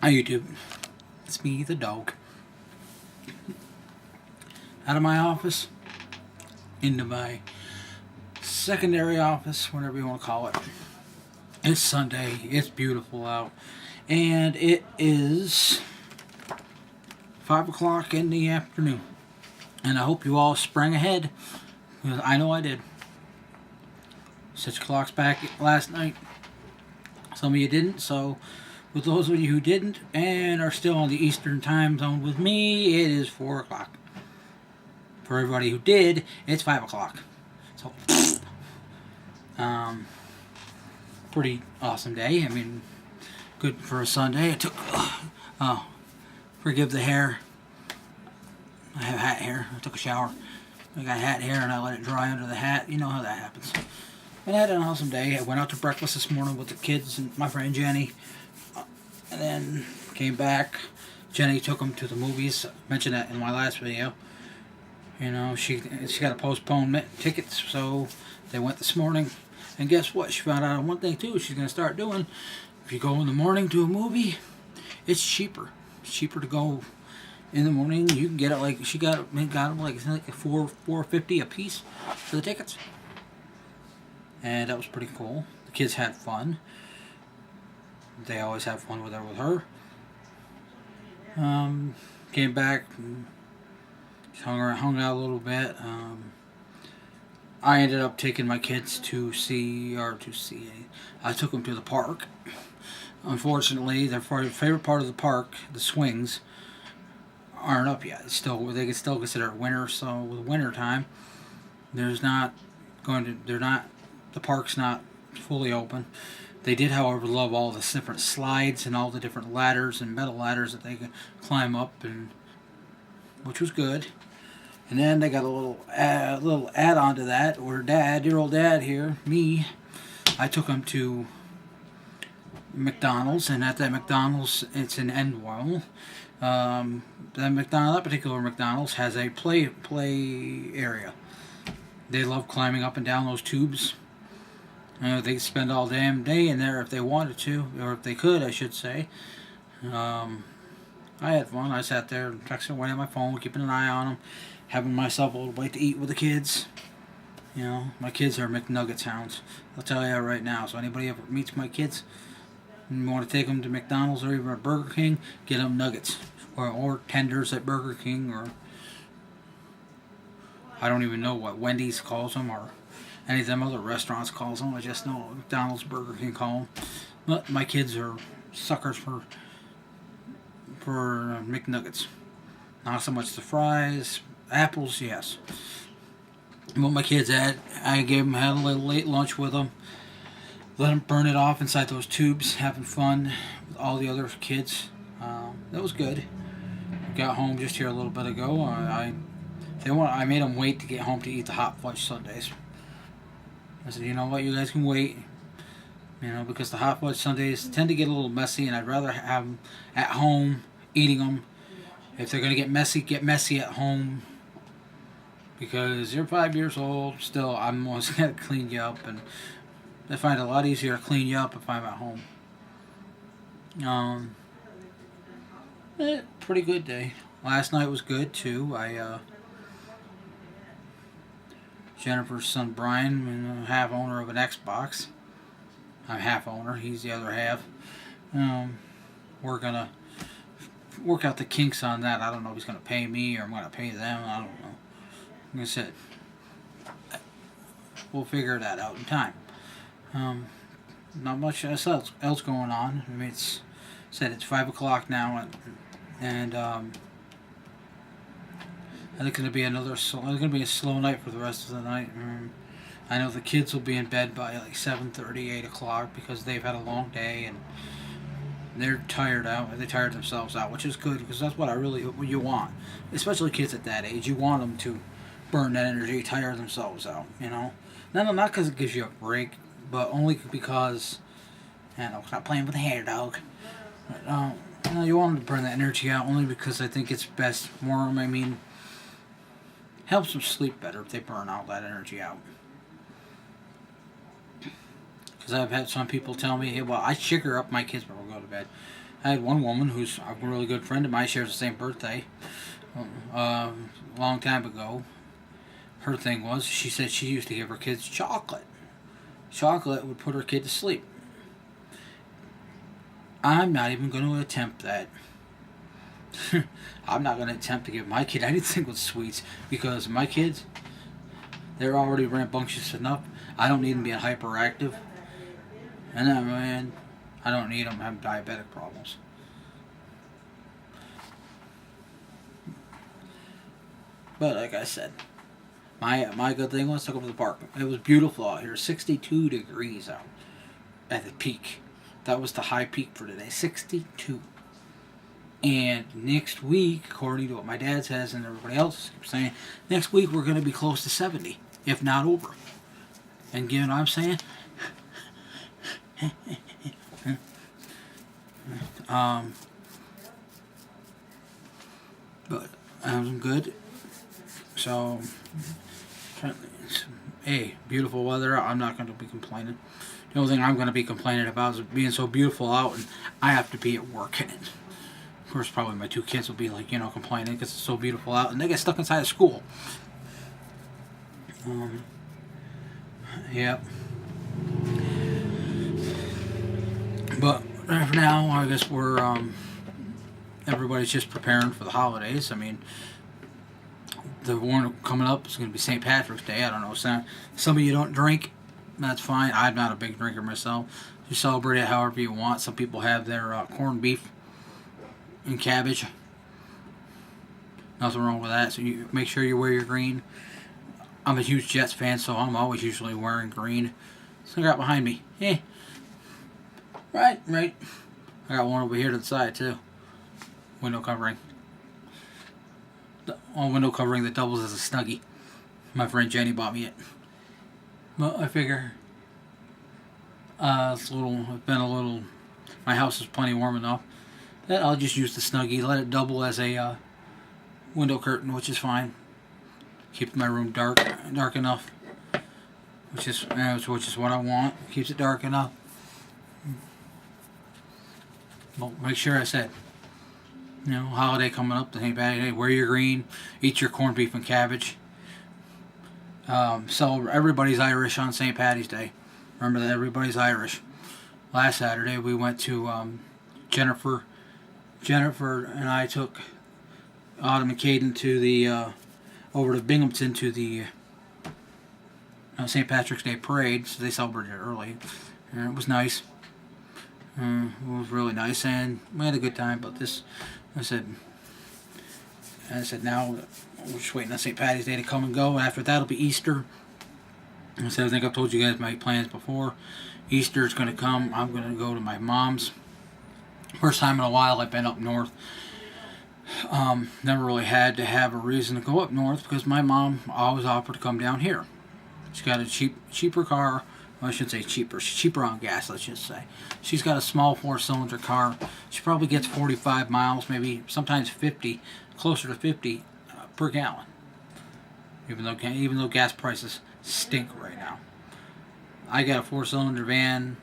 Hi YouTube, it's me, the dog. Out of my office, into my secondary office, whatever you want to call it. It's Sunday, it's beautiful out, and it is 5 o'clock in the afternoon. And I hope you all sprang ahead, because I know I did. 6 o'clock's back last night. Some of you didn't, so with those of you who didn't and are still on the Eastern time zone with me, it is 4 o'clock. For everybody who did, it's 5 o'clock. So, pretty awesome day. I mean, good for a Sunday. It took, forgive the hair. I have hat hair. I took a shower. I got hat hair and I let it dry under the hat. You know how that happens. And I had an awesome day. I went out to breakfast this morning with the kids and my friend Jenny. And then came back. Jenny took them to the movies. I mentioned that in my last video. You know, she got to postpone tickets, so they went this morning. And guess what? She found out one thing too. She's going to start doing. If you go in the morning to a movie, it's cheaper. It's cheaper to go in the morning. You can get it like she got them like $4.50 a piece for the tickets, and that was pretty cool. The kids had fun. They always have fun with her. Came back. Hung out a little bit. I ended up taking my kids I took them to the park. Unfortunately, their favorite part of the park, the swings, aren't up yet. They can still consider it winter. So with winter time, the park's not fully open. They did, however, love all the different slides and all the different ladders and metal ladders that they could climb up, which was good. And then they got a little add-on to that, where dear old dad here, me, I took him to McDonald's, and at that McDonald's, it's in Endwell. That particular McDonald's has a play area. They love climbing up and down those tubes. They could spend all damn day in there if they wanted to, or if they could, I should say. I had fun. I sat there texting away on my phone, keeping an eye on them, having myself a little bite to eat with the kids. You know, my kids are McNuggets hounds. I'll tell you that right now. So anybody ever meets my kids and you want to take them to McDonald's or even a Burger King, get them nuggets or tenders at Burger King, or I don't even know what Wendy's calls them or any of them other restaurants calls them. I just know what McDonald's, Burger King call them. But my kids are suckers for McNuggets. Not so much the fries. Apples, yes. And what my kids had a little late lunch with them. Let them burn it off inside those tubes, having fun with all the other kids. That was good. Got home just here a little bit ago. I made them wait to get home to eat the hot fudge sundaes. I said, you know what, you guys can wait. Because the hot fudge sundaes tend to get a little messy, and I'd rather have them at home eating them. If they're going to get messy at home. Because you're 5 years old, still, I'm always going to clean you up. And I find it a lot easier to clean you up if I'm at home. Pretty good day. Last night was good, too. Jennifer's son, Brian, half owner of an Xbox. I'm half owner, he's the other half. We're going to work out the kinks on that. I don't know if he's going to pay me or I'm going to pay them. I don't know. Like I said, we'll figure that out in time. Not much else going on. I mean, it's 5 o'clock now, and I think it's going to be a slow night for the rest of the night. I know the kids will be in bed by like 7:30, 8 o'clock because they've had a long day and they're tired out. They tired themselves out, which is good because that's what you want. Especially kids at that age. You want them to burn that energy, tire themselves out, Not because it gives you a break, but only because, stop playing with the hair, dog. But, you want them to burn that energy out only because I think it's best for them. Helps them sleep better if they burn all that energy out. Because I've had some people tell me, hey, well, I sugar up my kids before we go to bed. I had one woman who's a really good friend of mine, shares the same birthday, a long time ago. Her thing was, she said she used to give her kids chocolate. Chocolate would put her kid to sleep. I'm not even going to attempt that. I'm not going to attempt to give my kid anything with sweets because my kids, they're already rambunctious enough. I don't need them being hyperactive. And then, man, I don't need them having diabetic problems. But like I said, my good thing was to go to the park. It was beautiful out here, 62 degrees out at the peak. That was the high peak for today, 62. And next week, according to what my dad says and everybody else is saying, next week we're going to be close to 70, if not over. And you know what I'm saying? But I'm good. So, hey, beautiful weather. I'm not going to be complaining. The only thing I'm going to be complaining about is being so beautiful out and I have to be at work. And of course, probably my two kids will be like, complaining because it's so beautiful out and they get stuck inside of school. Yep. But for now, I guess we're everybody's just preparing for the holidays. I mean, the one coming up is going to be St. Patrick's Day. I don't know. Some of you don't drink. That's fine. I'm not a big drinker myself. You celebrate it however you want. Some people have their corned beef and cabbage. Nothing wrong with that. So you make sure you wear your green. I'm a huge Jets fan, so I'm always usually wearing green. So I got behind me. Yeah. Right. I got one over here to the side too. Window covering. Window covering that doubles as a Snuggie. My friend Jenny bought me it. Well, I figure it's been a little. My house is plenty warm enough that I'll just use the Snuggie, let it double as a window curtain, which is fine. Keeps my room dark enough, which is what I want. Keeps it dark enough. Well, make sure I said, holiday coming up, the St. Patty's Day, wear your green, eat your corned beef and cabbage. So everybody's Irish on St. Patty's Day. Remember that everybody's Irish. Last Saturday we went to Jennifer and I took Autumn and Caden to the over to Binghamton to the St. Patrick's Day parade. So they celebrated it early, and it was nice. It was really nice, and we had a good time. But I said now we're just waiting on St. Patty's Day to come and go. After that, it'll be Easter. I said, I think I've told you guys my plans before. Easter's going to come. I'm going to go to my mom's. First time in a while I've been up north. Never really had to have a reason to go up north because my mom always offered to come down here. She's got a cheaper car. Well, I shouldn't say cheaper. She's cheaper on gas, let's just say. She's got a small 4-cylinder car. She probably gets 45 miles, maybe sometimes 50, closer to 50 per gallon. Even though gas prices stink right now. I got a 4-cylinder van.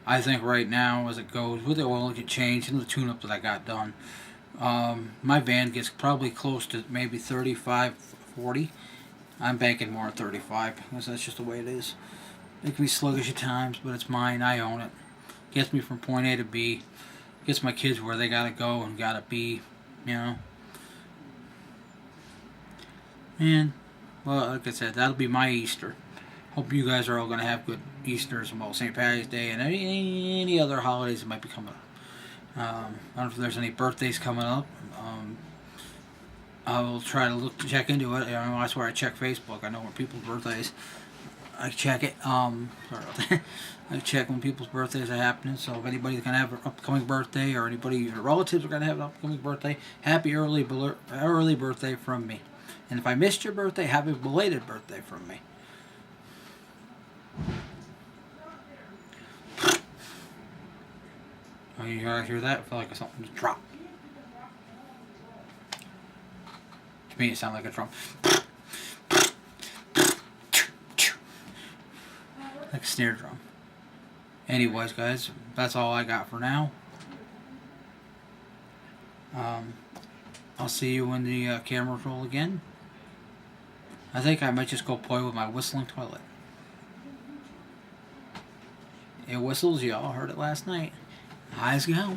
I think right now, as it goes, with the oil get changed and the tune-up that I got done, my van gets probably close to maybe 35, 40. I'm banking more at 35 because that's just the way it is. It can be sluggish at times, but it's mine. I own it. Gets me from point A to B. Gets my kids where they gotta go and gotta be, And, well, like I said, that'll be my Easter. Hope you guys are all gonna have good Easters and St. Patty's Day and any other holidays that might be coming up. I don't know if there's any birthdays coming up. I will try to check into it. That's where I check Facebook. I know when people's birthdays. I check it. Sorry about that. I check when people's birthdays are happening. So if anybody's gonna have an upcoming birthday, or anybody, your relatives are gonna have an upcoming birthday, happy early birthday from me. And if I missed your birthday, happy belated birthday from me. Oh, you hear that? I feel like something just dropped. To me, it sounded like a drum. Like a snare drum. Anyways, guys, that's all I got for now. I'll see you when the cameras roll again. I think I might just go play with my whistling toilet. It whistles, y'all heard it last night. High as go.